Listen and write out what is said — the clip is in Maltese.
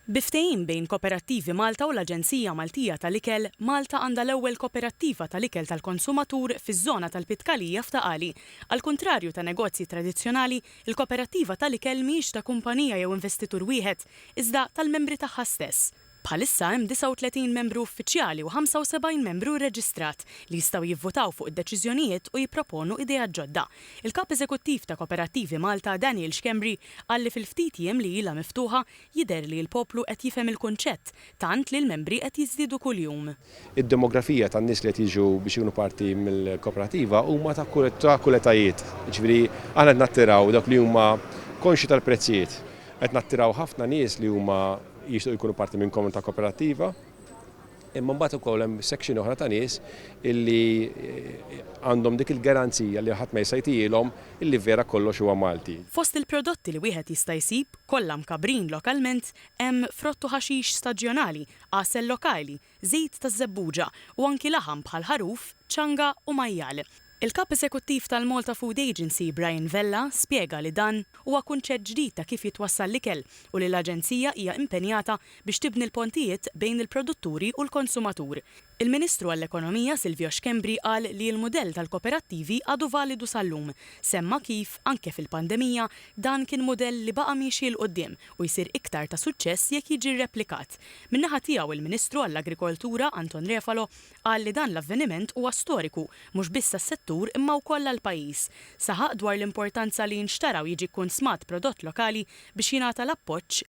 Biftehim bejn Kooperattivi Malta u l-Aġenzija Maltija tal-Ikel, Malta għandha l-ewwel kooperattiva tal-ikel tal-konsumatur fiż-żona tal-Pitkalija f'Taqali. Għal kuntrarju ta' negozji tradizzjonali, il-Kooperattiva tal-Ikel mhijiex ta' kumpanija jew investitur wieħed, iżda tal-membri tagħha stess. Bħalissa hemm 39 membru uffiċjali u 75 membru reġistrat li jistgħu jivvotaw fuq id-deċiżjonijiet u jipproponu ideat ġodda. Il-kap eżekuttiv ta' Kooperattivi Malta Daniel Xkembri qal li fil-ftit jiem li ilha miftuħa jidher li l-poplu qed jifhem il-kunċett tant li l-membri qed jiżdiedu kuljum. Id-demografija tan-nies li qed jiġu biex ikunu parti mill-kooperativa huma ta' kull etajiet. Jiġifieri aħna qed nattiraw dak li huma konxi tal-prezzijiet. Qed nattiraw ħafna nies li huma jixtiequ jkunu parti minn komunità kooperattiva, imma mbagħad ukoll hemm section oħra ta' nies illi għandhom dik il-garanzija li ħadd ma jsejtilhom illi vera kollox huwa Malti. Fost il-prodotti li wieħed jista' jsib kollha mkabrin lokalment hemm frottu ħaxix staġjonali, għasel lokali, żejt ta' żebbuġa u anki laħam bħal ħaruf, ċanga u majjal. Il-kap eżekuttiv tal-Malta Food Agency Brian Vella spjega li dan huwa kunċett ġdid ta' kif jitwassal l-ikel u li l-Aġenzija hija impenjata biex tibni l-pontijiet bejn il-produtturi u l-konsumatur. Il-Ministru għall-Ekonomija Silvio Xkembri qal li l-mudell tal-kooperattivi għadu validu sal-lum. Semma kif anke fil-pandemija dan kien mudell li baqa' miexi l qudiem u jsir iktar ta' suċċess jekk jiġi replikat. Min-naħa tiegħu il-Ministru għall-Agrikoltura Anton Refalo qal li dan l-avveniment huwa storiku mhux biss għas-settur imma wkoll għall-pajjiż. Saħaq dwar l-importanza li jinxtaraw jiġi konsmat prodott lokali biex jingħata l-appoġġ